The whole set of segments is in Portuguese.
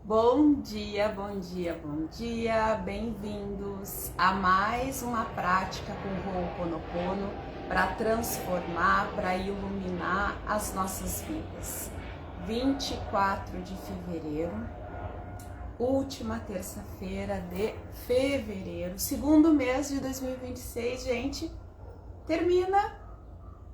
Bom dia, bom dia, bom dia. Bem-vindos a mais uma prática com o Ho'oponopono para transformar, para iluminar as nossas vidas. 24 de fevereiro, última terça-feira de fevereiro, segundo mês de 2026, gente. Termina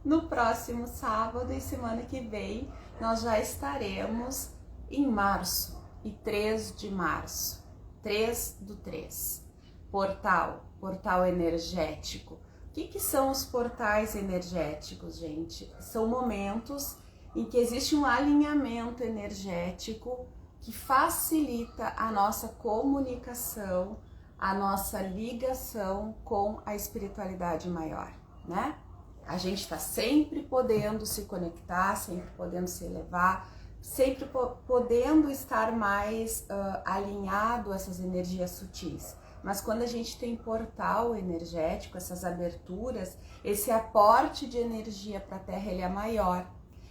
no próximo sábado e semana que vem nós já estaremos em março. E 3 de março, 3 do 3, portal energético. O que são os portais energéticos, gente? São momentos em que existe um alinhamento energético que facilita a nossa comunicação, a nossa ligação com a espiritualidade maior, né? A gente está sempre podendo se conectar, sempre podendo se elevar, sempre podendo estar mais alinhado a essas energias sutis. Mas quando a gente tem portal energético, essas aberturas, esse aporte de energia para a Terra ele é maior.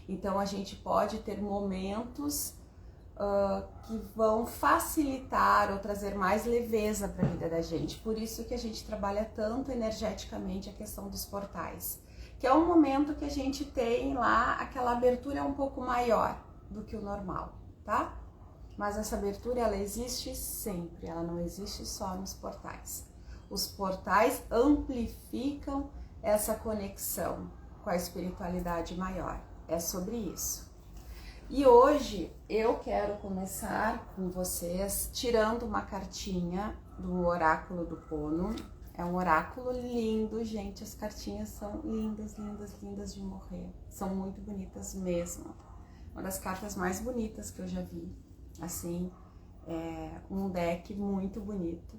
Então a gente pode ter momentos que vão facilitar ou trazer mais leveza para a vida da gente. Por isso que a gente trabalha tanto energeticamente a questão dos portais, que é um momento que a gente tem lá aquela abertura um pouco maior do que o normal, tá? Mas essa abertura ela existe sempre, ela não existe só nos portais. Os portais amplificam essa conexão com a espiritualidade maior. É sobre isso. E hoje eu quero começar com vocês tirando uma cartinha do oráculo do Pono. É um oráculo lindo, gente. As cartinhas são lindas, lindas, lindas de morrer. São muito bonitas mesmo. Uma das cartas mais bonitas que eu já vi. Assim, é um deck muito bonito.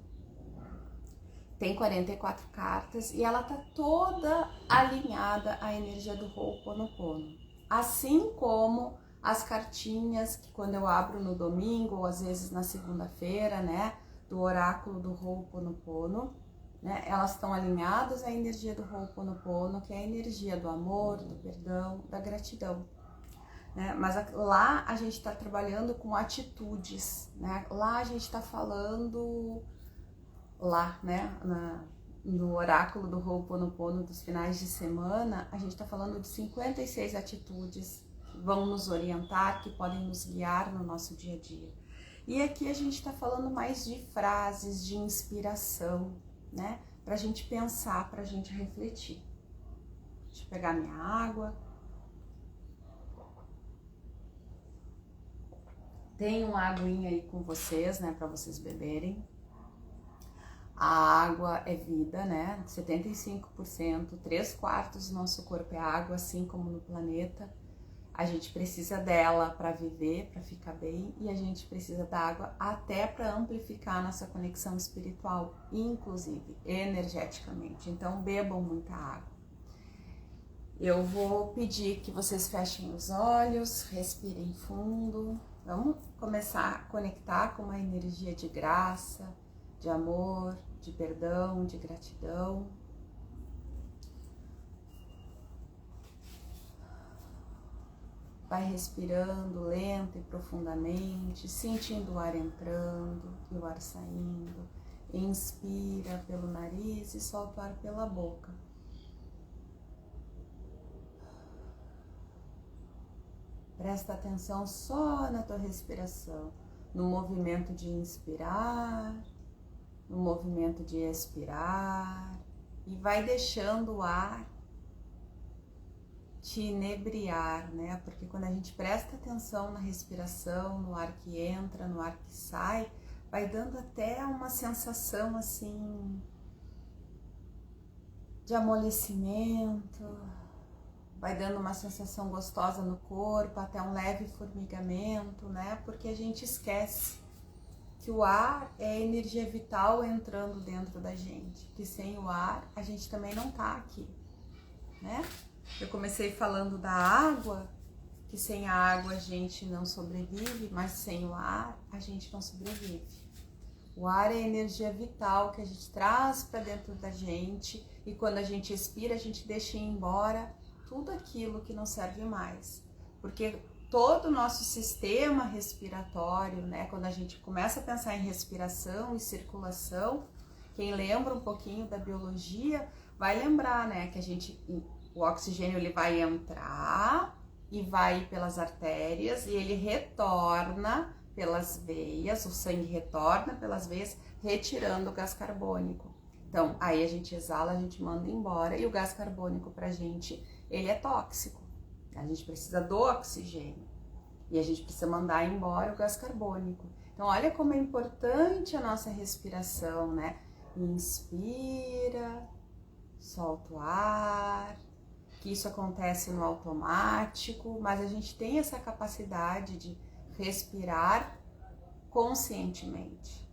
Tem 44 cartas e ela tá toda alinhada à energia do Ho'oponopono. Assim como as cartinhas que quando eu abro no domingo ou às vezes na segunda-feira, né, do oráculo do Ho'oponopono, né, elas estão alinhadas à energia do Ho'oponopono, que é a energia do amor, do perdão, da gratidão. Né? Mas lá a gente está trabalhando com atitudes, né? Lá a gente está falando, né, no oráculo do Ho'oponopono dos finais de semana, a gente está falando de 56 atitudes que vão nos orientar, que podem nos guiar no nosso dia a dia. E aqui a gente está falando mais de frases de inspiração, né? Para a gente pensar, para a gente refletir. Deixa eu pegar minha água. Tem uma aguinha aí com vocês, né, para vocês beberem. A água é vida, né? 75%, 3/4 do nosso corpo é água, assim como no planeta. A gente precisa dela para viver, para ficar bem, e a gente precisa da água até para amplificar a nossa conexão espiritual, inclusive energeticamente. Então, bebam muita água. Eu vou pedir que vocês fechem os olhos, respirem fundo. Vamos começar a conectar com uma energia de graça, de amor, de perdão, de gratidão. Vai respirando lenta e profundamente, sentindo o ar entrando e o ar saindo. Inspira pelo nariz e solta o ar pela boca. Presta atenção só na tua respiração, no movimento de inspirar, no movimento de expirar, e vai deixando o ar te inebriar, né? Porque quando a gente presta atenção na respiração, no ar que entra, no ar que sai, vai dando até uma sensação assim de amolecimento, vai dando uma sensação gostosa no corpo, até um leve formigamento, né? Porque a gente esquece que o ar é a energia vital entrando dentro da gente, que sem o ar a gente também não tá aqui, né? Eu comecei falando da água, que sem a água a gente não sobrevive, mas sem o ar a gente não sobrevive. O ar é a energia vital que a gente traz para dentro da gente, e quando a gente expira, a gente deixa ir embora tudo aquilo que não serve mais. Porque todo o nosso sistema respiratório, né? Quando a gente começa a pensar em respiração e circulação, quem lembra um pouquinho da biologia vai lembrar, né, que o oxigênio ele vai entrar e vai pelas artérias e ele retorna pelas veias, o sangue retorna pelas veias, retirando o gás carbônico. Então, aí a gente exala, a gente manda embora e o gás carbônico pra gente, ele é tóxico. A gente precisa do oxigênio e a gente precisa mandar embora o gás carbônico. Então, olha como é importante a nossa respiração, né? Inspira, solta o ar, que isso acontece no automático, mas a gente tem essa capacidade de respirar conscientemente.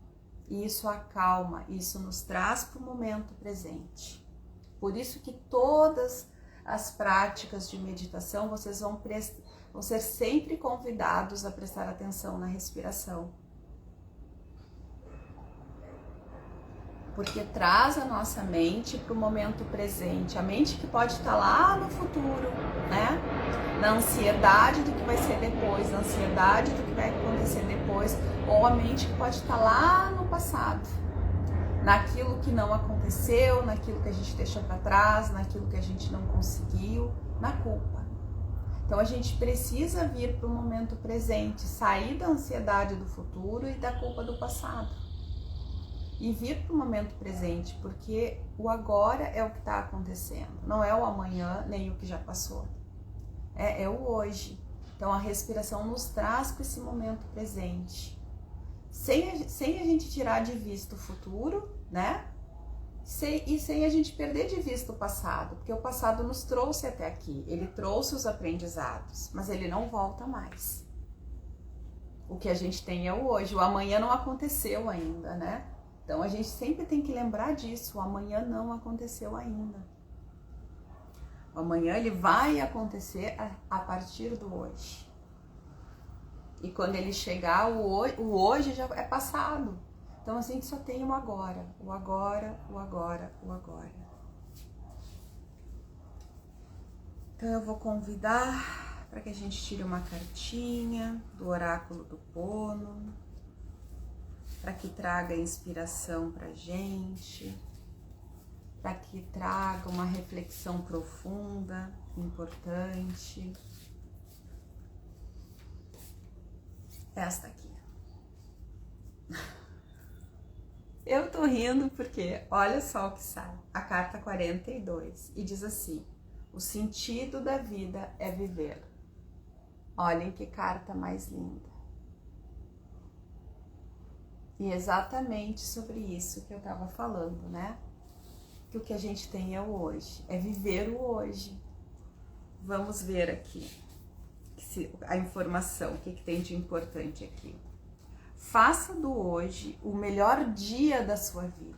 E isso acalma, isso nos traz para o momento presente. Por isso que todas as práticas de meditação, vocês vão ser sempre convidados a prestar atenção na respiração. Porque traz a nossa mente para o momento presente, a mente que pode estar lá no futuro, né? Na ansiedade do que vai ser depois, na ansiedade do que vai acontecer depois, ou a mente que pode estar lá no passado, naquilo que não aconteceu, naquilo que a gente deixou para trás, naquilo que a gente não conseguiu, na culpa. Então a gente precisa vir para o momento presente, sair da ansiedade do futuro e da culpa do passado. E vir para o momento presente, porque o agora é o que está acontecendo, não é o amanhã nem o que já passou, é o hoje. Então a respiração nos traz para esse momento presente, sem a gente tirar de vista o futuro, né? E sem a gente perder de vista o passado, porque o passado nos trouxe até aqui, ele trouxe os aprendizados, mas ele não volta mais. O que a gente tem é o hoje, o amanhã não aconteceu ainda, né? Então a gente sempre tem que lembrar disso, o amanhã não aconteceu ainda. O amanhã ele vai acontecer a partir do hoje. E quando ele chegar, o hoje já é passado. Então a gente só tem o agora, o agora, o agora, o agora. Então eu vou convidar para que a gente tire uma cartinha do oráculo do Pono, para que traga inspiração para a gente, para que traga uma reflexão profunda, importante. Esta aqui. Eu tô rindo porque olha só o que sai, a carta 42, e diz assim: o sentido da vida é viver. Olhem que carta mais linda. E exatamente sobre isso que eu estava falando, né? Que o que a gente tem é o hoje, é viver o hoje. Vamos ver aqui a informação, o que tem de importante aqui. Faça do hoje o melhor dia da sua vida.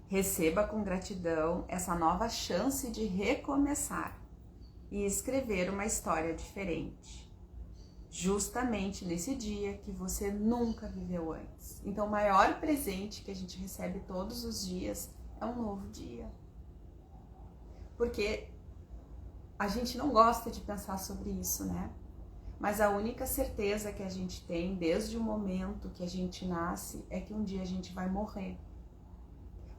Receba com gratidão essa nova chance de recomeçar e escrever uma história diferente. Justamente nesse dia que você nunca viveu antes. Então o maior presente que a gente recebe todos os dias é um novo dia. Porque a gente não gosta de pensar sobre isso, né? Mas a única certeza que a gente tem desde o momento que a gente nasce é que um dia a gente vai morrer.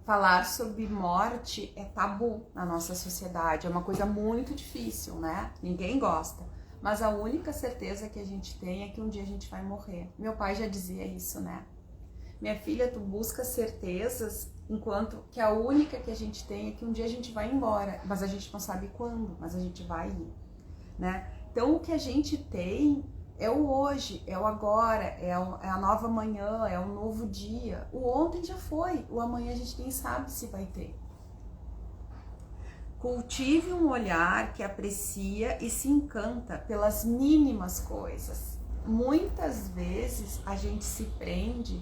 Falar sobre morte é tabu na nossa sociedade, é uma coisa muito difícil, né? Ninguém gosta. Mas a única certeza que a gente tem é que um dia a gente vai morrer. Meu pai já dizia isso, né? Minha filha, tu busca certezas, enquanto que a única que a gente tem é que um dia a gente vai embora. Mas a gente não sabe quando, mas a gente vai ir, né? Então o que a gente tem é o hoje, é o agora, é a nova manhã, é um novo dia. O ontem já foi, o amanhã a gente nem sabe se vai ter. Cultive um olhar que aprecia e se encanta pelas mínimas coisas. Muitas vezes a gente se prende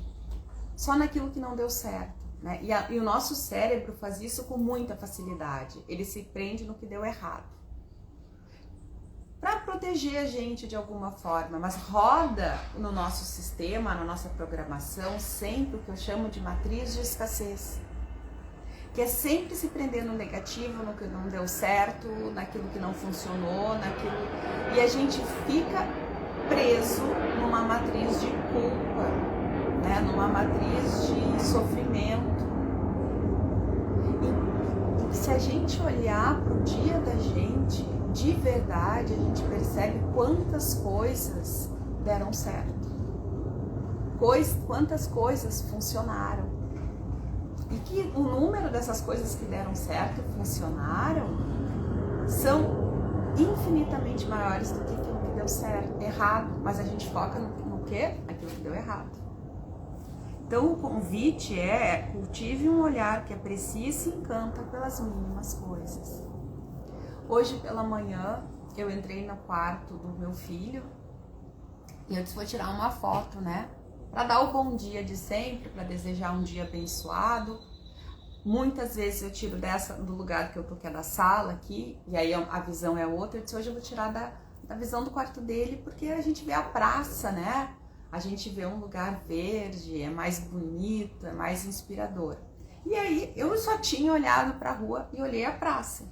só naquilo que não deu certo, né? E o nosso cérebro faz isso com muita facilidade. Ele se prende no que deu errado, para proteger a gente de alguma forma, mas roda no nosso sistema, na nossa programação, sempre o que eu chamo de matriz de escassez. que é sempre se prender no negativo, no que não deu certo, naquilo que não funcionou, e a gente fica preso numa matriz de culpa, né? Numa matriz de sofrimento. E se a gente olhar para o dia da gente, de verdade, a gente percebe quantas coisas deram certo, quantas coisas funcionaram. E que o número dessas coisas que deram certo e funcionaram são infinitamente maiores do que aquilo que deu certo, errado. Mas a gente foca no quê? Aquilo que deu errado. Então o convite é: cultive um olhar que aprecia e se encanta pelas mínimas coisas. Hoje pela manhã eu entrei no quarto do meu filho e eu disse: vou tirar uma foto, né? Para dar o bom dia de sempre, para desejar um dia abençoado. Muitas vezes eu tiro do lugar que eu tô, que é da sala aqui, e aí a visão é outra. Eu disse: hoje eu vou tirar da visão do quarto dele, porque a gente vê a praça, né? A gente vê um lugar verde, é mais bonito, é mais inspirador. E aí eu só tinha olhado para a rua e olhei a praça.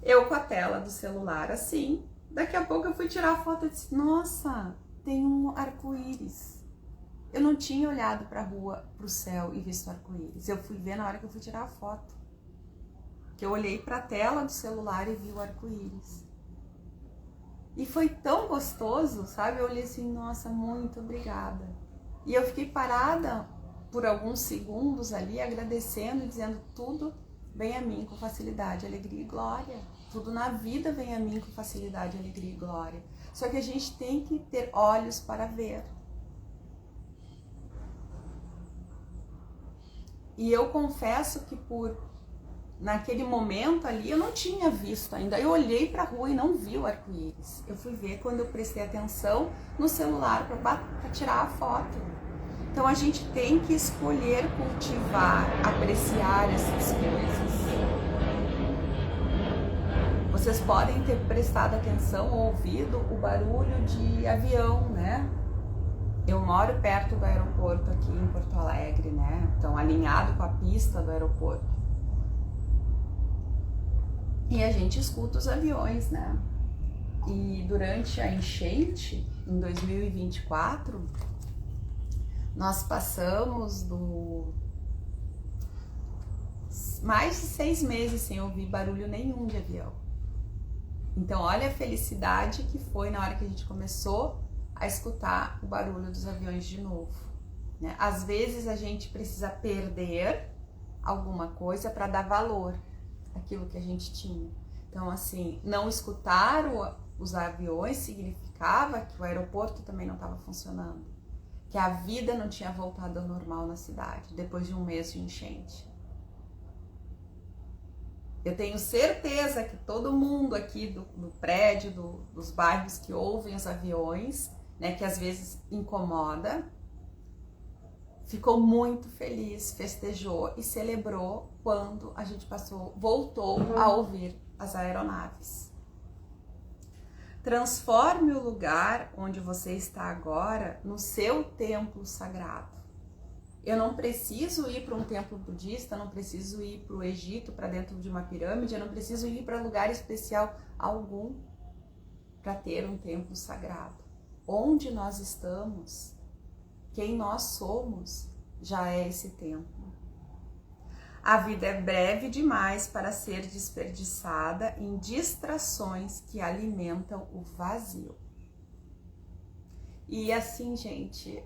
Eu com a tela do celular assim, daqui a pouco eu fui tirar a foto e disse: nossa, tem um arco-íris. Eu não tinha olhado para a rua, para o céu e visto arco-íris. Eu fui ver na hora que eu fui tirar a foto. Que eu olhei para a tela do celular e vi o arco-íris. E foi tão gostoso, sabe? Eu olhei assim: nossa, muito obrigada. E eu fiquei parada por alguns segundos ali, agradecendo e dizendo: tudo vem a mim com facilidade, alegria e glória. Tudo na vida vem a mim com facilidade, alegria e glória. Só que a gente tem que ter olhos para ver. E eu confesso que naquele momento ali eu não tinha visto ainda. Eu olhei para a rua e não vi o arco-íris. Eu fui ver quando eu prestei atenção no celular para tirar a foto. Então a gente tem que escolher cultivar, apreciar essas coisas. Vocês podem ter prestado atenção ou ouvido o barulho de avião, né? Eu moro perto do aeroporto aqui em Porto Alegre, né? Então, alinhado com a pista do aeroporto. E a gente escuta os aviões, né? E durante a enchente, em 2024, nós passamos mais de 6 meses sem ouvir barulho nenhum de avião. Então, olha a felicidade que foi na hora que a gente começou a escutar o barulho dos aviões de novo, né? Às vezes a gente precisa perder alguma coisa para dar valor àquilo que a gente tinha. Então, assim, não escutar os aviões significava que o aeroporto também não estava funcionando, que a vida não tinha voltado ao normal na cidade depois de um mês de enchente. Eu tenho certeza que todo mundo aqui do prédio, dos bairros que ouvem os aviões, né, que às vezes incomoda, ficou muito feliz, festejou e celebrou quando a gente voltou a ouvir as aeronaves. Transforme o lugar onde você está agora no seu templo sagrado. Eu não preciso ir para um templo budista, não preciso ir para o Egito, para dentro de uma pirâmide, eu não preciso ir para lugar especial algum para ter um templo sagrado. Onde nós estamos, quem nós somos, já é esse templo. A vida é breve demais para ser desperdiçada em distrações que alimentam o vazio. E assim, gente,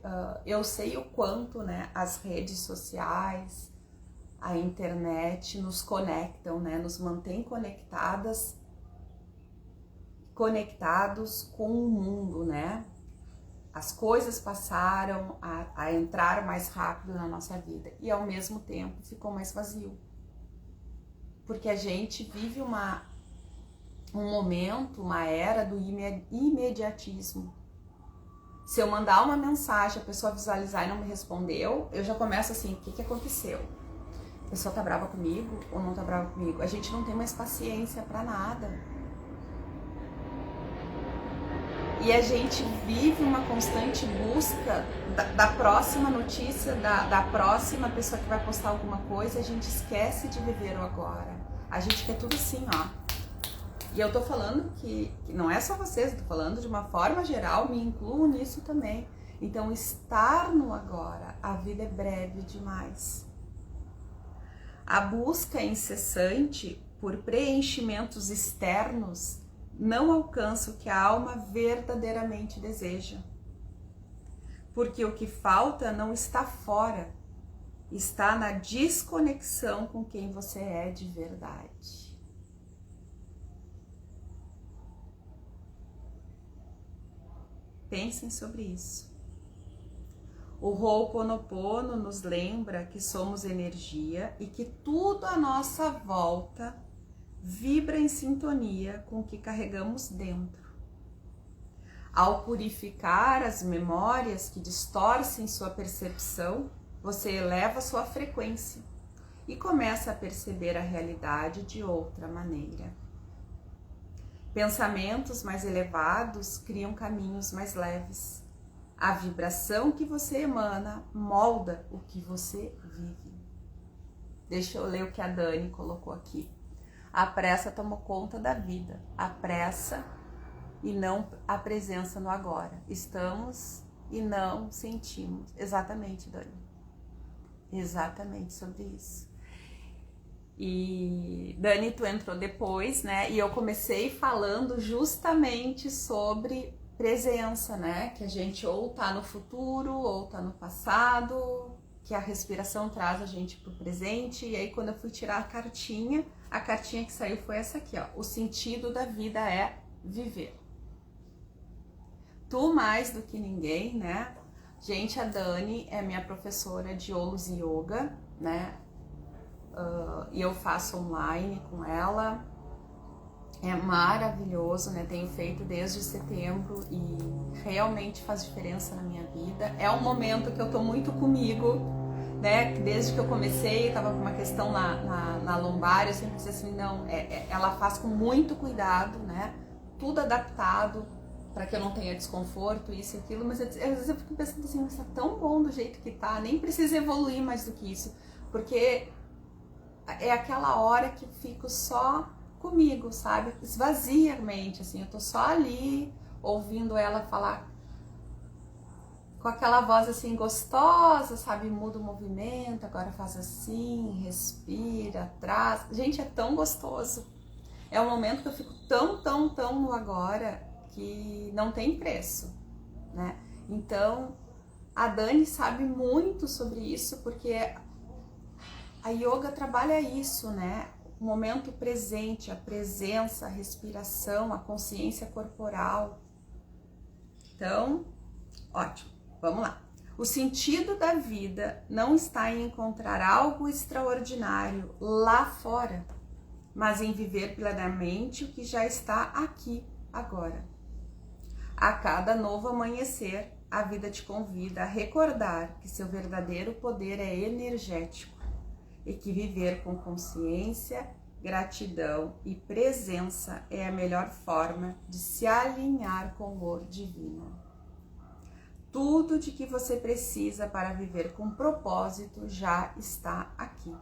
eu sei o quanto, né, as redes sociais, a internet nos conectam, né, nos mantém conectados com o mundo, né? As coisas passaram a entrar mais rápido na nossa vida e ao mesmo tempo ficou mais vazio. Porque a gente vive um momento, uma era do imediatismo. Se eu mandar uma mensagem, a pessoa visualizar e não me respondeu, eu já começo assim: o que aconteceu? A pessoa tá brava comigo ou não tá brava comigo? A gente não tem mais paciência para nada. E a gente vive uma constante busca da próxima notícia, da próxima pessoa que vai postar alguma coisa, a gente esquece de viver o agora. A gente quer tudo assim, ó. E eu tô falando que não é só vocês, eu tô falando de uma forma geral, me incluo nisso também. Então, estar no agora, a vida é breve demais. A busca incessante por preenchimentos externos não alcança o que a alma verdadeiramente deseja. Porque o que falta não está fora, está na desconexão com quem você é de verdade. Pensem sobre isso. O Ho'oponopono nos lembra que somos energia e que tudo à nossa volta vibra em sintonia com o que carregamos dentro. Ao purificar as memórias que distorcem sua percepção, você eleva sua frequência e começa a perceber a realidade de outra maneira. Pensamentos mais elevados criam caminhos mais leves. A vibração que você emana molda o que você vive. Deixa eu ler o que a Dani colocou aqui. A pressa tomou conta da vida. A pressa e não a presença no agora. Estamos e não sentimos. Exatamente, Dani. Exatamente sobre isso. E Dani, tu entrou depois, né? E eu comecei falando justamente sobre presença, né? Que a gente ou tá no futuro ou tá no passado, que a respiração traz a gente pro presente. E aí quando eu fui tirar a cartinha que saiu foi essa aqui, ó. O sentido da vida é viver. Tu mais do que ninguém, né? Gente, a Dani é minha professora de Olus Yoga, né? E eu faço online com ela. É maravilhoso, né? Tenho feito desde setembro e realmente faz diferença na minha vida. É um momento que eu tô muito comigo, né? Desde que eu comecei, tava com uma questão na lombar, eu sempre disse assim, não, ela faz com muito cuidado, né? Tudo adaptado para que eu não tenha desconforto, isso e aquilo, mas às vezes eu fico pensando assim, mas tá tão bom do jeito que tá, nem precisa evoluir mais do que isso, porque é aquela hora que eu fico só comigo, sabe? Esvazia a mente, assim, eu tô só ali ouvindo ela falar com aquela voz assim gostosa, sabe? Muda o movimento, agora faz assim, respira, traz. Gente, é tão gostoso. É um momento que eu fico tão no agora que não tem preço, né? Então, a Dani sabe muito sobre isso, porque a yoga trabalha isso, né? O momento presente, a presença, a respiração, a consciência corporal. Então, ótimo, vamos lá. O sentido da vida não está em encontrar algo extraordinário lá fora, mas em viver plenamente o que já está aqui, agora. A cada novo amanhecer, a vida te convida a recordar que seu verdadeiro poder é energético e que viver com consciência, gratidão e presença é a melhor forma de se alinhar com o divino. Tudo de que você precisa para viver com propósito já está aqui.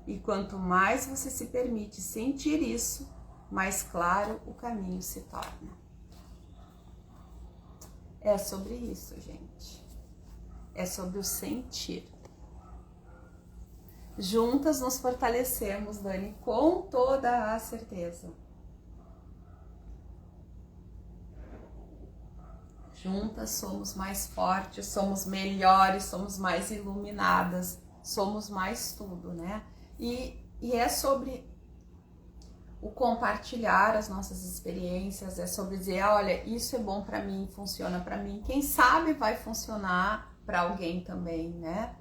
E quanto mais você se permite sentir isso, mais claro o caminho se torna. É sobre isso, gente. É sobre o sentir. Juntas nos fortalecemos, Dani, com toda a certeza. Juntas somos mais fortes, somos melhores, somos mais iluminadas, somos mais tudo, né? E é sobre o compartilhar as nossas experiências, é sobre dizer, olha, isso é bom pra mim, funciona pra mim. Quem sabe vai funcionar pra alguém também, né?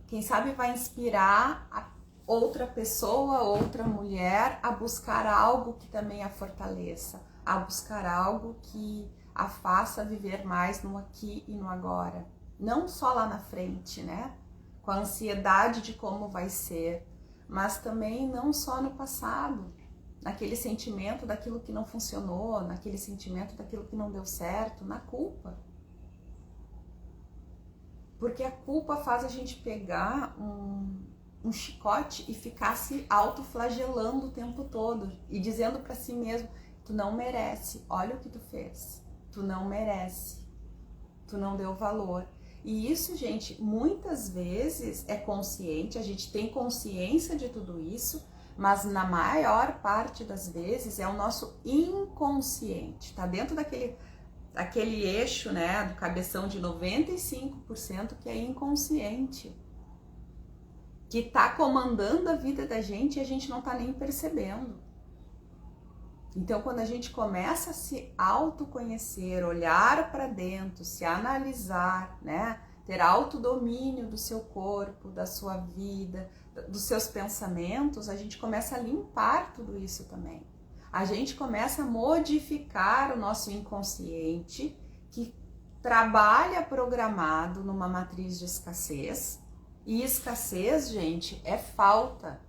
Quem sabe vai inspirar a outra pessoa, outra mulher a buscar algo que também a fortaleça, a buscar algo que a faça viver mais no aqui e no agora. Não só lá na frente, né? Com a ansiedade de como vai ser, mas também não só no passado, naquele sentimento daquilo que não funcionou, naquele sentimento daquilo que não deu certo, na culpa. Porque a culpa faz a gente pegar um chicote e ficar se autoflagelando o tempo todo e dizendo para si mesmo: tu não merece, olha o que tu fez, tu não merece, tu não deu valor. E isso, gente, muitas vezes é consciente, a gente tem consciência de tudo isso, mas na maior parte das vezes é o nosso inconsciente, tá dentro daquele eixo, né, do cabeção de 95% que é inconsciente, que tá comandando a vida da gente e a gente não tá nem percebendo. Então, quando a gente começa a se autoconhecer, olhar para dentro, se analisar, né, ter autodomínio do seu corpo, da sua vida, dos seus pensamentos, a gente começa a limpar tudo isso também. A gente começa a modificar o nosso inconsciente, que trabalha programado numa matriz de escassez. E escassez, gente, é falta.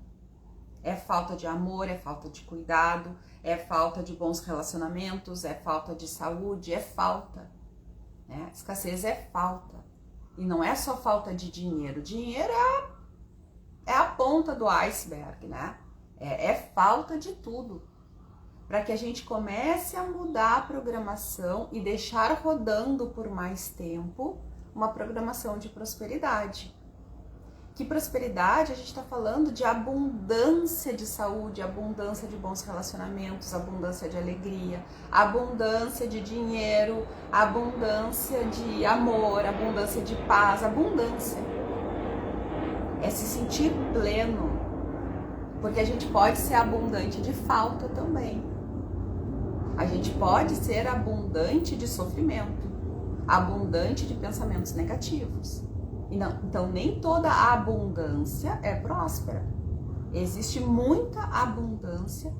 É falta de amor, é falta de cuidado, é falta de bons relacionamentos, é falta de saúde, é falta. Né? Escassez é falta. E não é só falta de dinheiro. Dinheiro é a ponta do iceberg, né? É falta de tudo. Para que a gente comece a mudar a programação e deixar rodando por mais tempo uma programação de prosperidade. Que prosperidade, a gente está falando de abundância de saúde, abundância de bons relacionamentos, abundância de alegria, abundância de dinheiro, abundância de amor, abundância de paz, abundância. É se sentir pleno, porque a gente pode ser abundante de falta também. A gente pode ser abundante de sofrimento, abundante de pensamentos negativos. Então, nem toda a abundância é próspera. Existe muita abundância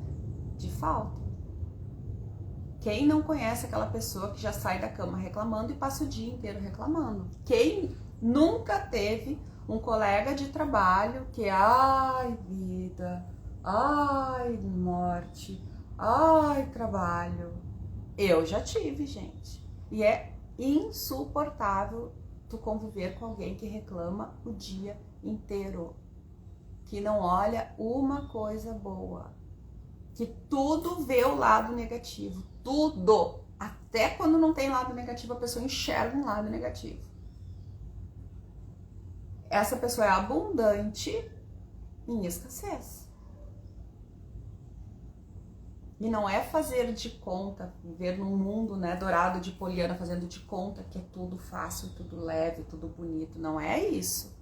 de falta. Quem não conhece aquela pessoa que já sai da cama reclamando e passa o dia inteiro reclamando? Quem nunca teve um colega de trabalho que, ai vida, ai morte, ai trabalho? Eu já tive, gente. E é insuportável tu conviver com alguém que reclama o dia inteiro, que não olha uma coisa boa, que tudo vê o lado negativo, tudo, até quando não tem lado negativo a pessoa enxerga um lado negativo. Essa pessoa é abundante em escassez. E não é fazer de conta, viver num mundo, né, dourado de Poliana, fazendo de conta que é tudo fácil, tudo leve, tudo bonito. Não é isso.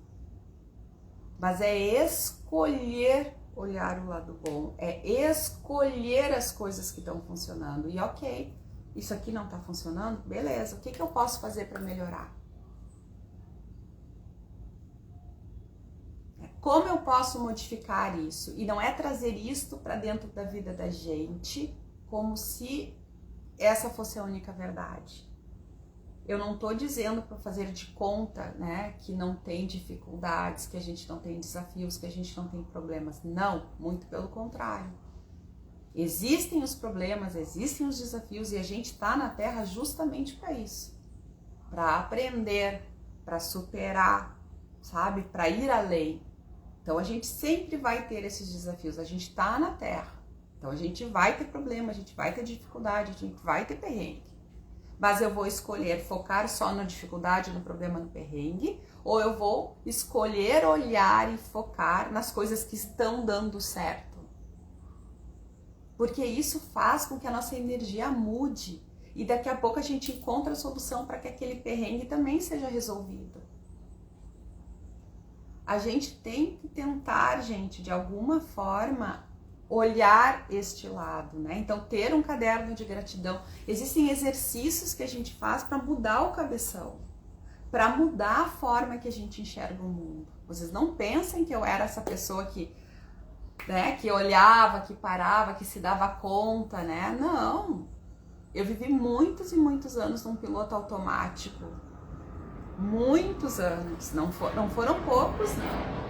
Mas é escolher olhar o lado bom, é escolher as coisas que estão funcionando. E ok, isso aqui não está funcionando? Beleza, o que eu posso fazer para melhorar? Como eu posso modificar isso? E não é trazer isto para dentro da vida da gente como se essa fosse a única verdade. Eu não estou dizendo para fazer de conta, né, que não tem dificuldades, que a gente não tem desafios, que a gente não tem problemas. Não, muito pelo contrário. Existem os problemas, existem os desafios e a gente está na Terra justamente para isso. Para aprender, para superar, sabe? Para ir além. Então a gente sempre vai ter esses desafios, a gente tá na Terra, então a gente vai ter problema, a gente vai ter dificuldade, a gente vai ter perrengue. Mas eu vou escolher focar só na dificuldade, no problema, no perrengue, ou eu vou escolher olhar e focar nas coisas que estão dando certo. Porque isso faz com que a nossa energia mude e daqui a pouco a gente encontra a solução para que aquele perrengue também seja resolvido. A gente tem que tentar, gente, de alguma forma, olhar este lado, né? Então, ter um caderno de gratidão. Existem exercícios que a gente faz para mudar o cabeção, para mudar a forma que a gente enxerga o mundo. Vocês não pensem que eu era essa pessoa que, né, que olhava, que parava, que se dava conta, né? Não. Eu vivi muitos e muitos anos num piloto automático. Muitos anos, não foram poucos, não.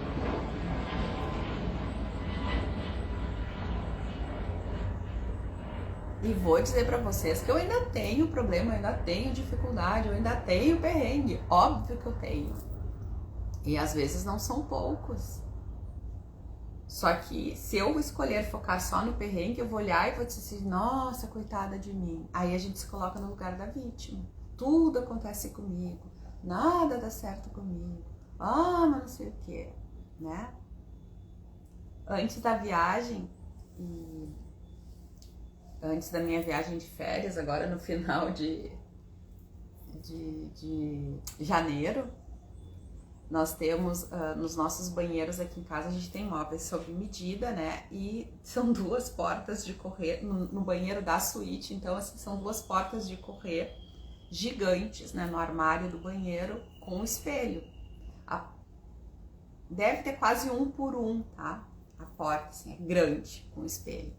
E vou dizer pra vocês que eu ainda tenho problema, eu ainda tenho dificuldade, eu ainda tenho perrengue. Óbvio que eu tenho. E às vezes não são poucos. Só que se eu escolher focar só no perrengue, eu vou olhar e vou dizer assim, nossa, coitada de mim. Aí a gente se coloca no lugar da vítima. Tudo acontece comigo, nada dá certo comigo. Ah, mas não sei o que, né? Antes da viagem, antes da minha viagem de férias, agora no final de janeiro, nós temos, nos nossos banheiros aqui em casa, a gente tem móveis sob medida, né? E são 2 portas de correr no banheiro da suíte. Então, assim, são 2 portas de correr gigantes, né? No armário do banheiro com espelho. Deve ter quase 1 por 1, tá? A porta, assim, é grande com espelho.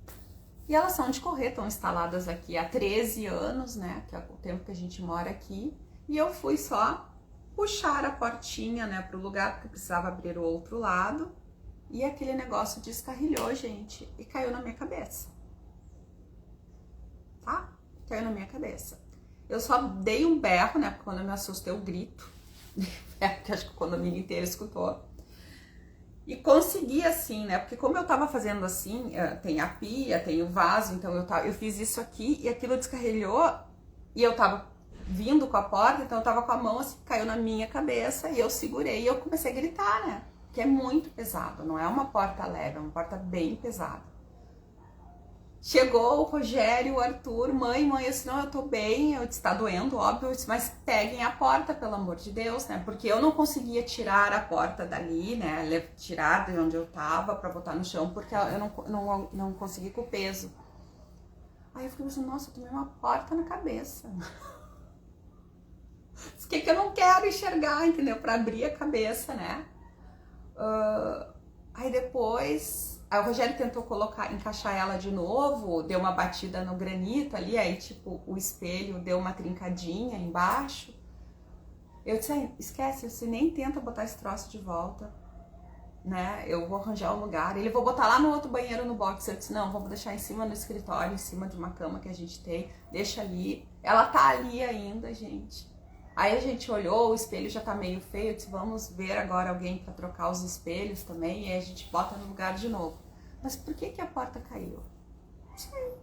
E elas são de correr, estão instaladas aqui há 13 anos, né? Que é o tempo que a gente mora aqui. E eu fui só puxar a portinha, né, pro lugar, porque precisava abrir o outro lado. E aquele negócio descarrilhou, gente, e caiu na minha cabeça. Tá? Caiu na minha cabeça. Eu só dei um berro, né, porque quando eu me assusto eu grito. Porque acho que o condomínio inteiro escutou. E consegui assim, né, porque como eu tava fazendo assim, tem a pia, tem o vaso, então eu fiz isso aqui e aquilo descarrilhou e eu tava vindo com a porta, então eu tava com a mão assim, caiu na minha cabeça e eu segurei e eu comecei a gritar, né? Que é muito pesado, não é uma porta leve, é uma porta bem pesada. Chegou o Rogério, o Arthur, mãe, eu disse, não, eu tô bem, eu disse, tá doendo, óbvio, eu disse, mas peguem a porta, pelo amor de Deus, né? Porque eu não conseguia tirar a porta dali, né? Tirar de onde eu tava pra botar no chão, porque eu não consegui com o peso. Aí eu fiquei pensando, nossa, eu tomei uma porta na cabeça. O que eu não quero enxergar, entendeu? Pra abrir a cabeça, né? Aí depois, aí o Rogério tentou encaixar ela de novo, deu uma batida no granito ali, aí tipo, o espelho deu uma trincadinha embaixo. Eu disse, esquece, você nem tenta botar esse troço de volta, né? Eu vou arranjar um lugar, ele vou botar lá no outro banheiro no box. Eu disse, não, vamos deixar em cima no escritório, em cima de uma cama que a gente tem, deixa ali. Ela tá ali ainda, gente. Aí a gente olhou, o espelho já tá meio feio, eu disse, vamos ver agora alguém para trocar os espelhos também, e aí a gente bota no lugar de novo. Mas por que a porta caiu? Não sei.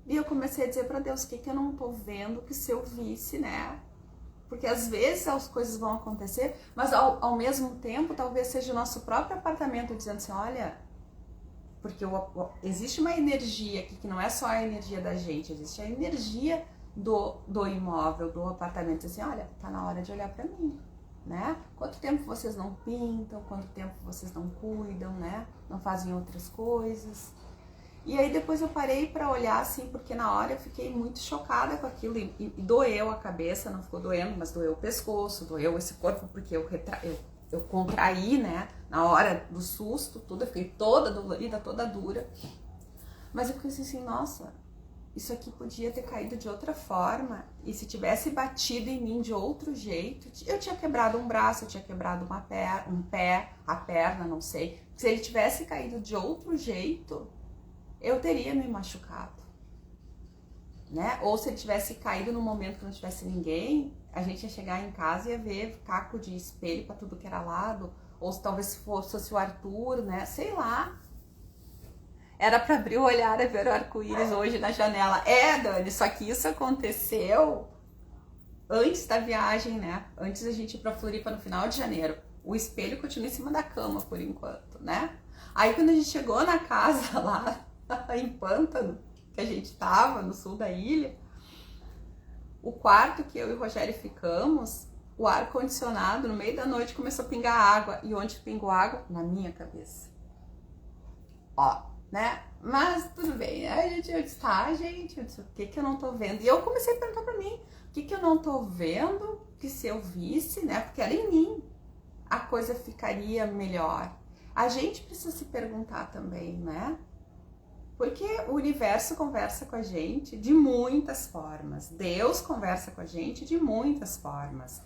E eu comecei a dizer para Deus, o que eu não tô vendo que se eu visse, né? Porque às vezes as coisas vão acontecer, mas ao mesmo tempo talvez seja o nosso próprio apartamento dizendo assim, olha... Porque existe uma energia aqui que não é só a energia da gente, existe a energia do imóvel, do apartamento. Assim, olha, tá na hora de olhar pra mim, né? Quanto tempo vocês não pintam, quanto tempo vocês não cuidam, né? Não fazem outras coisas. E aí depois eu parei pra olhar assim, porque na hora eu fiquei muito chocada com aquilo e doeu a cabeça, não ficou doendo, mas doeu o pescoço, doeu esse corpo, porque eu contraí, né, na hora do susto, tudo, eu fiquei toda dolorida, toda dura. Mas eu fiquei assim, nossa, isso aqui podia ter caído de outra forma. E se tivesse batido em mim de outro jeito, eu tinha quebrado um braço, eu tinha quebrado um pé, a perna, não sei. Se ele tivesse caído de outro jeito, eu teria me machucado, né? Ou se ele tivesse caído no momento que não tivesse ninguém, a gente ia chegar em casa e ia ver caco de espelho pra tudo que era lado. Ou se talvez fosse o Arthur, né? Sei lá. Era pra abrir o olhar e ver o arco-íris hoje na janela. Dani, só que isso aconteceu antes da viagem, né? Antes da gente ir pra Floripa no final de janeiro. O espelho continua em cima da cama por enquanto, né? Aí quando a gente chegou na casa lá em Pântano, que a gente tava no sul da ilha, o quarto que eu e o Rogério ficamos, o ar-condicionado, no meio da noite, começou a pingar água. E onde pingou água? Na minha cabeça. Ó, né? Mas tudo bem. Aí eu disse, tá, gente, eu disse, o que eu não tô vendo? E eu comecei a perguntar pra mim, o que eu não tô vendo? Que se eu visse, né? Porque era em mim, a coisa ficaria melhor. A gente precisa se perguntar também, né? Porque o universo conversa com a gente de muitas formas. Deus conversa com a gente de muitas formas.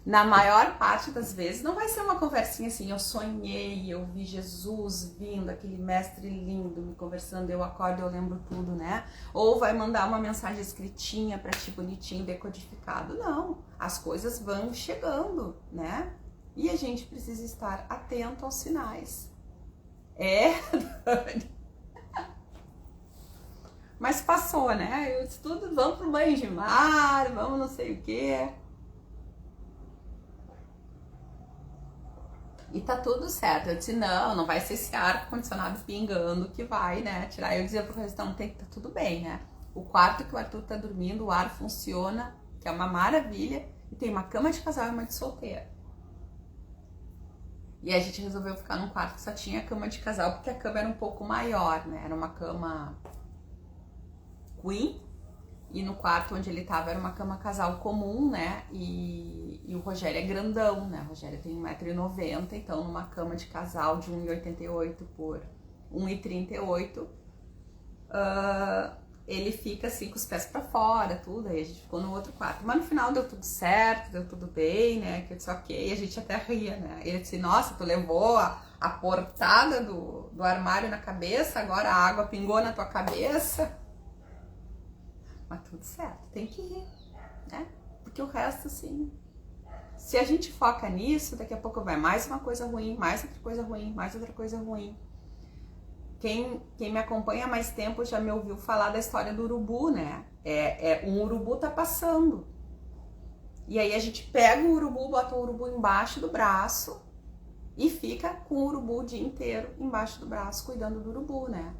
Na maior parte das vezes não vai ser uma conversinha assim, eu sonhei, eu vi Jesus vindo, aquele mestre lindo me conversando, eu acordo, eu lembro tudo, né? Ou vai mandar uma mensagem escritinha pra ti, bonitinho, decodificado. Não, as coisas vão chegando, né? E a gente precisa estar atento aos sinais. Dani. Mas passou, né? Eu disse tudo, vamos pro banho de mar, vamos não sei o quê. E tá tudo certo. Eu disse, não vai ser esse ar-condicionado pingando que vai, né, tirar. Eu dizia pro restaurante, tem que tá tudo bem, né? O quarto que o Arthur tá dormindo, o ar funciona, que é uma maravilha. E tem uma cama de casal e uma de solteiro. E a gente resolveu ficar num quarto que só tinha cama de casal, porque a cama era um pouco maior, né? Era uma cama queen. E no quarto onde ele tava era uma cama casal comum, né? E o Rogério é grandão, né? O Rogério tem 1,90 m, então numa cama de casal de 1,88 por 1,38, ele fica assim com os pés pra fora, tudo. Aí a gente ficou no outro quarto. Mas no final deu tudo certo, deu tudo bem, né? Que eu disse, ok, a gente até ria, né? Ele disse, nossa, tu levou a portada do armário na cabeça, agora a água pingou na tua cabeça. Mas tudo certo, tem que rir, né? Porque o resto, assim, se a gente foca nisso, daqui a pouco vai mais uma coisa ruim, mais outra coisa ruim, mais outra coisa ruim. Quem me acompanha há mais tempo já me ouviu falar da história do urubu, né? Um urubu tá passando. E aí a gente pega o urubu, bota o urubu embaixo do braço e fica com o urubu o dia inteiro embaixo do braço, cuidando do urubu, né?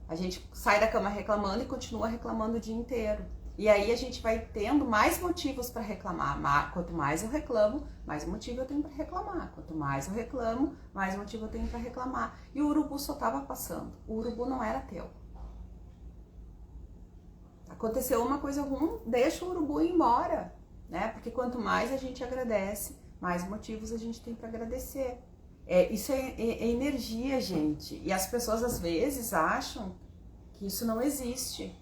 A gente sai da cama reclamando e continua reclamando o dia inteiro. E aí a gente vai tendo mais motivos para reclamar. Quanto mais eu reclamo, mais motivo eu tenho para reclamar. Quanto mais eu reclamo, mais motivo eu tenho para reclamar. E o urubu só estava passando. O urubu não era teu. Aconteceu uma coisa ruim, deixa o urubu ir embora, né? Porque quanto mais a gente agradece, mais motivos a gente tem para agradecer. Isso é energia, gente. E as pessoas às vezes acham que isso não existe,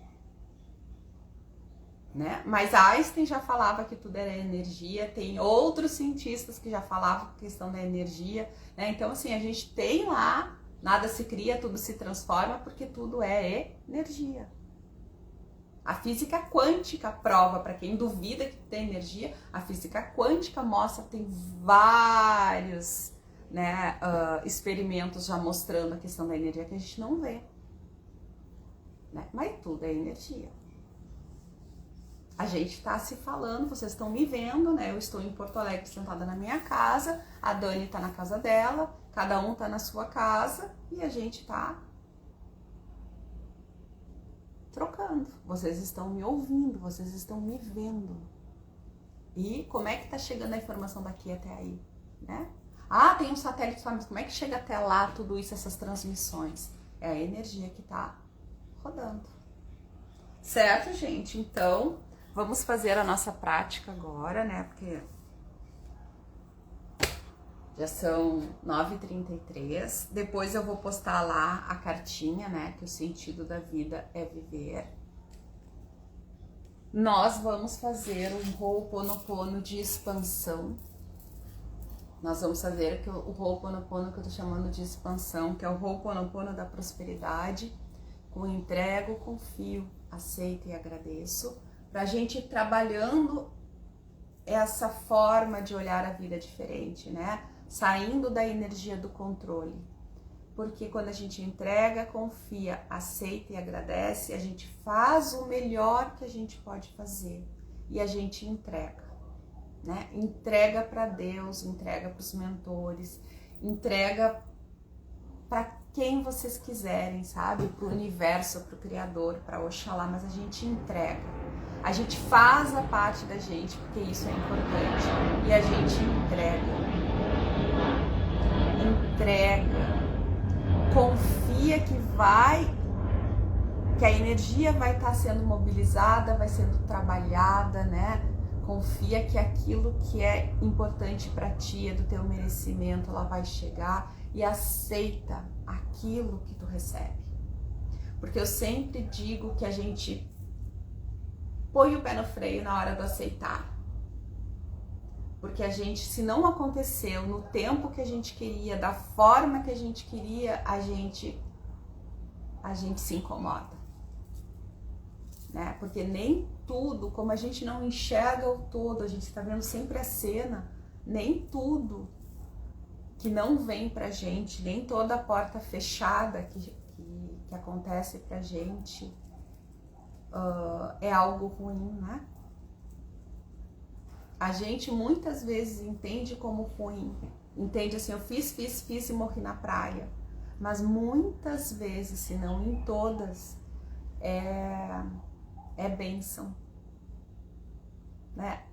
né? Mas Einstein já falava que tudo era energia, tem outros cientistas que já falavam a questão da energia, né? Então, assim, a gente tem lá, nada se cria, tudo se transforma, porque tudo é energia. A física quântica prova, para quem duvida que tem energia, a física quântica mostra, tem vários, né, experimentos já mostrando a questão da energia que a gente não vê, né? Mas tudo é energia. A gente está se falando, vocês estão me vendo, né? Eu estou em Porto Alegre sentada na minha casa, a Dani está na casa dela, cada um está na sua casa e a gente está trocando. Vocês estão me ouvindo, vocês estão me vendo. E como é que tá chegando a informação daqui até aí, né? Ah, tem um satélite, mas como é que chega até lá tudo isso, essas transmissões? É a energia que tá rodando. Certo, gente? Então, vamos fazer a nossa prática agora, né? Porque já são 9h33. Depois eu vou postar lá a cartinha, né? Que o sentido da vida é viver. Nós vamos fazer um Ho'oponopono de expansão. Nós vamos fazer o Ho'oponopono que eu tô chamando de expansão, que é o Ho'oponopono da prosperidade, com entrego, confio, aceito e agradeço, pra gente ir trabalhando essa forma de olhar a vida diferente, né? Saindo da energia do controle. Porque quando a gente entrega, confia, aceita e agradece, a gente faz o melhor que a gente pode fazer e a gente entrega, né? Entrega para Deus, entrega para os mentores, entrega para quem vocês quiserem, sabe? Para o universo, para o Criador, para Oxalá, mas a gente entrega. A gente faz a parte da gente, porque isso é importante, e a gente entrega. Entrega. Confia que a energia vai estar sendo mobilizada, vai sendo trabalhada, né? Confia que aquilo que é importante para ti, é do teu merecimento, ela vai chegar, e aceita aquilo que tu recebe. Porque eu sempre digo que a gente põe o pé no freio na hora do aceitar. Porque a gente, se não aconteceu no tempo que a gente queria, da forma que a gente queria, a gente se incomoda, né? Porque nem tudo, como a gente não enxerga o todo, a gente está vendo sempre a cena, nem tudo que não vem pra gente, nem toda a porta fechada que acontece pra gente é algo ruim, né? A gente muitas vezes entende como ruim, entende assim, eu fiz e morri na praia. Mas muitas vezes, se não em todas, é bênção, né?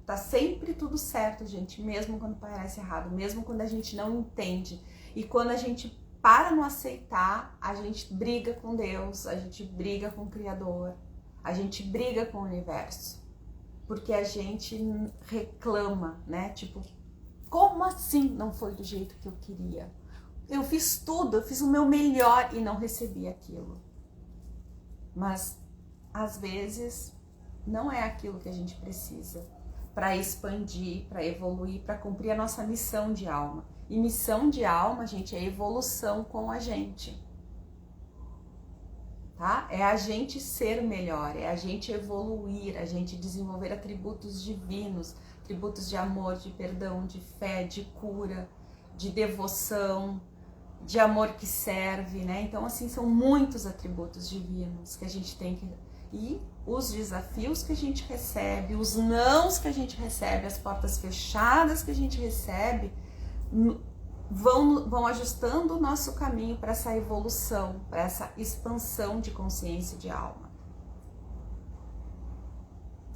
Tá sempre tudo certo, gente, mesmo quando parece errado, mesmo quando a gente não entende. E quando a gente para não aceitar, a gente briga com Deus, a gente briga com o Criador, a gente briga com o universo. Porque a gente reclama, né? Tipo, como assim não foi do jeito que eu queria? Eu fiz tudo, eu fiz o meu melhor e não recebi aquilo. Mas, às vezes, não é aquilo que a gente precisa para expandir, para evoluir, para cumprir a nossa missão de alma. E missão de alma, gente, é evolução com a gente. Tá? É a gente ser melhor, é a gente evoluir, a gente desenvolver atributos divinos, atributos de amor, de perdão, de fé, de cura, de devoção, de amor que serve, né? Então, assim, são muitos atributos divinos que a gente tem que... E os desafios que a gente recebe, os nãos que a gente recebe, as portas fechadas que a gente recebe, vão ajustando o nosso caminho para essa evolução, para essa expansão de consciência de alma.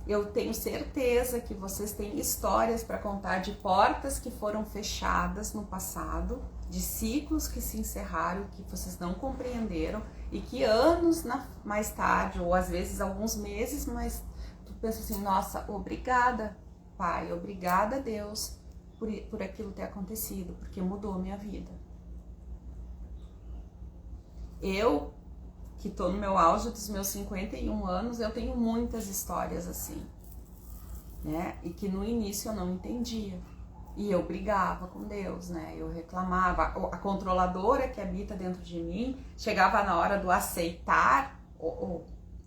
Eu tenho certeza que vocês têm histórias para contar de portas que foram fechadas no passado, de ciclos que se encerraram, que vocês não compreenderam e que anos mais tarde, ou às vezes alguns meses, mas tu pensa assim, nossa, obrigada, Pai, obrigada, Deus, por aquilo ter acontecido, porque mudou a minha vida. Eu, que tô no meu auge dos meus 51 anos, eu tenho muitas histórias assim, né? E que no início eu não entendia. E eu brigava com Deus, né? Eu reclamava. A controladora que habita dentro de mim chegava na hora do aceitar.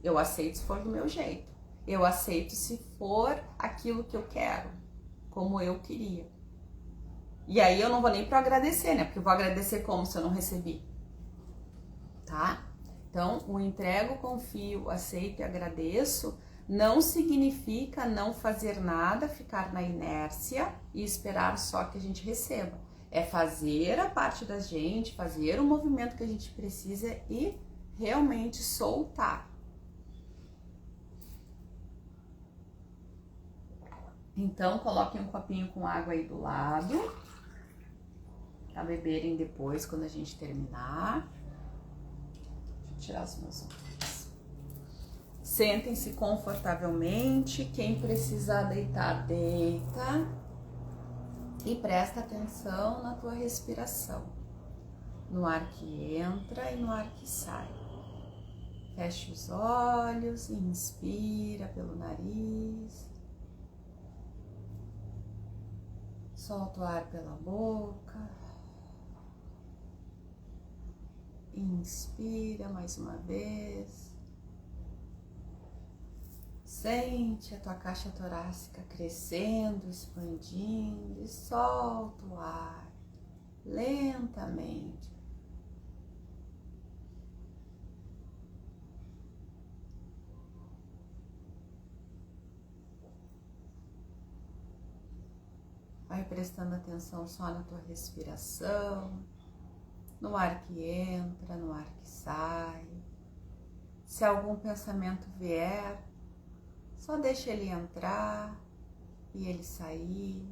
Eu aceito se for do meu jeito. Eu aceito se for aquilo que eu quero, como eu queria. E aí eu não vou nem para agradecer, né? Porque eu vou agradecer como se eu não recebi, tá? Então, o entrego, confio, aceito e agradeço não significa não fazer nada, ficar na inércia e esperar só que a gente receba. É fazer a parte da gente, fazer o movimento que a gente precisa e realmente soltar. Então, coloquem um copinho com água aí do lado, para beberem depois, quando a gente terminar. Deixa eu tirar os meus óculos. Sentem-se confortavelmente. Quem precisar deitar, deita. E presta atenção na tua respiração. No ar que entra e no ar que sai. Feche os olhos e inspira pelo nariz. Solta o ar pela boca. Inspira mais uma vez. Sente a tua caixa torácica crescendo, expandindo e solta o ar lentamente. Vai prestando atenção só na tua respiração, no ar que entra, no ar que sai. Se algum pensamento vier, só deixa ele entrar e ele sair.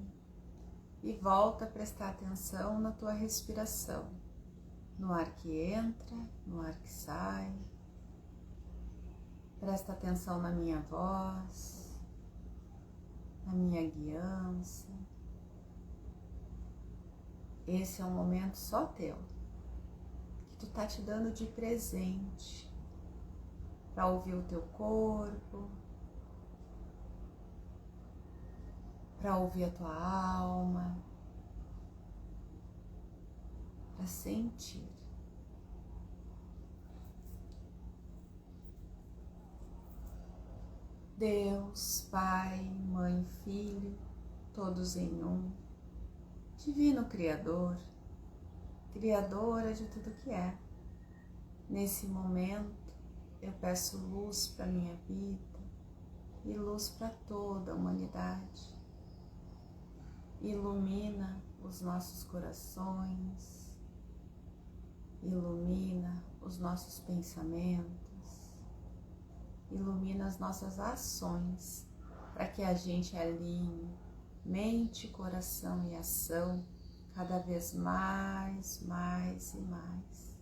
E volta a prestar atenção na tua respiração, no ar que entra, no ar que sai. Presta atenção na minha voz, na minha guiança. Esse é um momento só teu, que tu tá te dando de presente para ouvir o teu corpo, para ouvir a tua alma, para sentir. Deus, Pai, Mãe, Filho, todos em um, Divino Criador, Criadora de tudo que é. Nesse momento eu peço luz para minha vida e luz para toda a humanidade. Ilumina os nossos corações, ilumina os nossos pensamentos, ilumina as nossas ações, para que a gente alinhe mente, coração e ação cada vez mais e mais.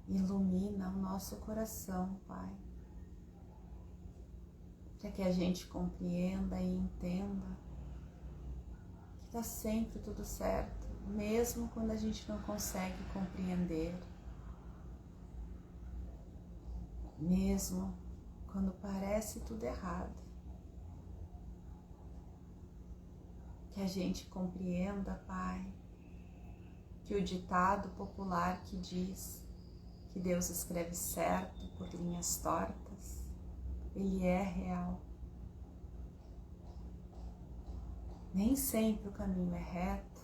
Ilumina o nosso coração, Pai, para que a gente compreenda e entenda que está sempre tudo certo, mesmo quando a gente não consegue compreender, mesmo quando parece tudo errado. Que a gente compreenda, Pai, que o ditado popular que diz que Deus escreve certo por linhas tortas, ele é real. Nem sempre o caminho é reto,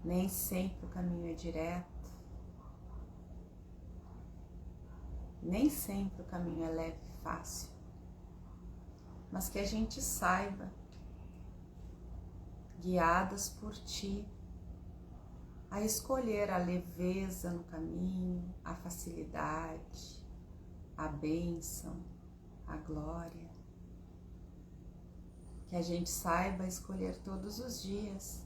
nem sempre o caminho é direto, nem sempre o caminho é leve e fácil, mas que a gente saiba, guiadas por Ti, a escolher a leveza no caminho, a facilidade, a bênção, a glória. Que a gente saiba escolher todos os dias,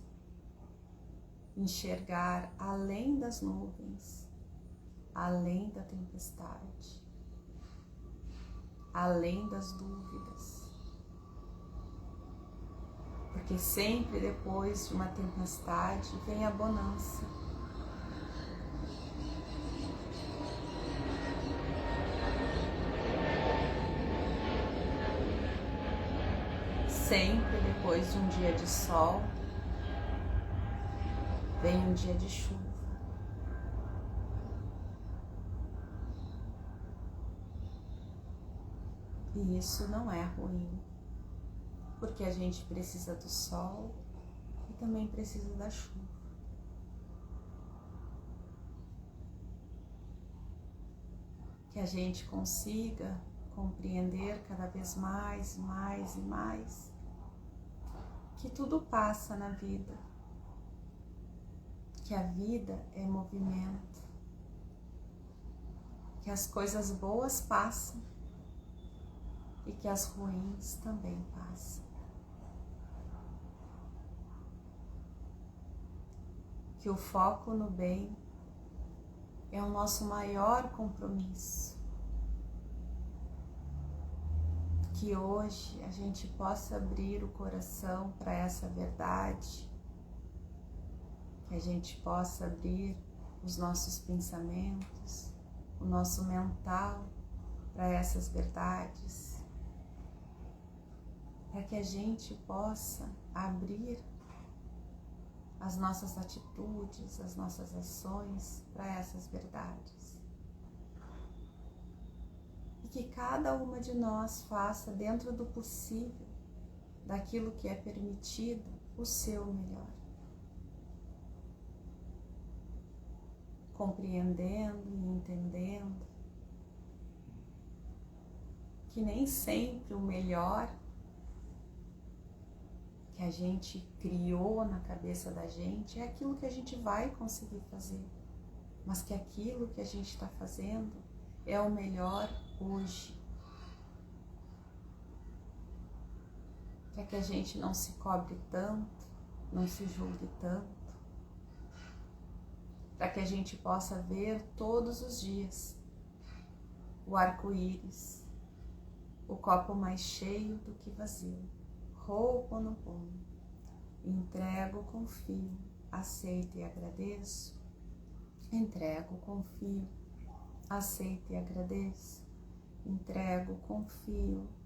enxergar além das nuvens, além da tempestade, além das dúvidas. Porque sempre depois de uma tempestade vem a bonança. Sempre depois de um dia de sol, vem um dia de chuva. E isso não é ruim, porque a gente precisa do sol e também precisa da chuva. Que a gente consiga compreender cada vez mais que tudo passa na vida, que a vida é movimento, que as coisas boas passam e que as ruins também passam. Que o foco no bem é o nosso maior compromisso. Que hoje a gente possa abrir o coração para essa verdade, que a gente possa abrir os nossos pensamentos, o nosso mental para essas verdades, para que a gente possa abrir as nossas atitudes, as nossas ações para essas verdades. E que cada uma de nós faça dentro do possível, daquilo que é permitido, o seu melhor. Compreendendo e entendendo que nem sempre o melhor que a gente criou na cabeça da gente é aquilo que a gente vai conseguir fazer, mas que aquilo que a gente está fazendo é o melhor hoje. Para que a gente não se cobre tanto, não se julgue tanto, para que a gente possa ver todos os dias o arco-íris, o copo mais cheio do que vazio. Ho'oponopono. Entrego, confio, aceito e agradeço. Entrego, confio, aceito e agradeço. Entrego, confio,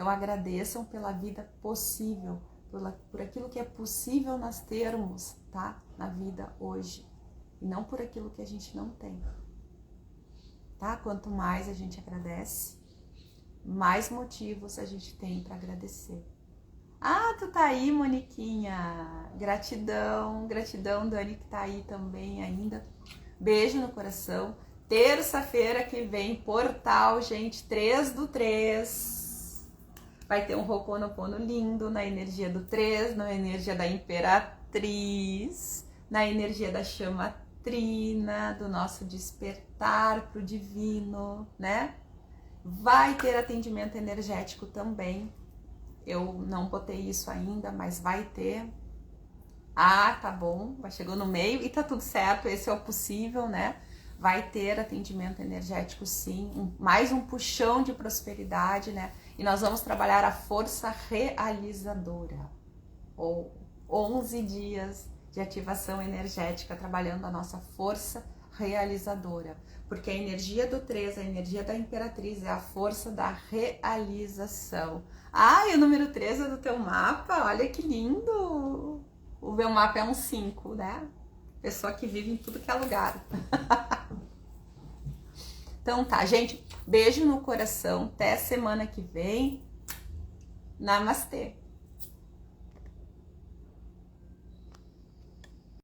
Então agradeçam pela vida possível, por aquilo que é possível nós termos, tá? Na vida hoje. E não por aquilo que a gente não tem. Tá? Quanto mais a gente agradece, mais motivos a gente tem para agradecer. Ah, tu tá aí, Moniquinha. Gratidão, gratidão, Dani, que tá aí também ainda. Beijo no coração. Terça-feira que vem, portal, gente, 3/3. Vai ter um Ho'oponopono lindo na energia do 3, na energia da Imperatriz, na energia da chama trina, do nosso despertar pro divino, né? Vai ter atendimento energético também. Eu não botei isso ainda, mas vai ter. Ah, tá bom, chegou no meio e tá tudo certo, esse é o possível, né? Vai ter atendimento energético sim, mais um puxão de prosperidade, né? E nós vamos trabalhar a força realizadora, ou 11 dias de ativação energética, trabalhando a nossa força realizadora. Porque a energia do 3, a energia da Imperatriz, é a força da realização. Ah, e o número 3 é do teu mapa? Olha que lindo! O meu mapa é um 5, né? Pessoa que vive em tudo que é lugar. Então tá, gente. Beijo no coração. Até semana que vem. Namastê!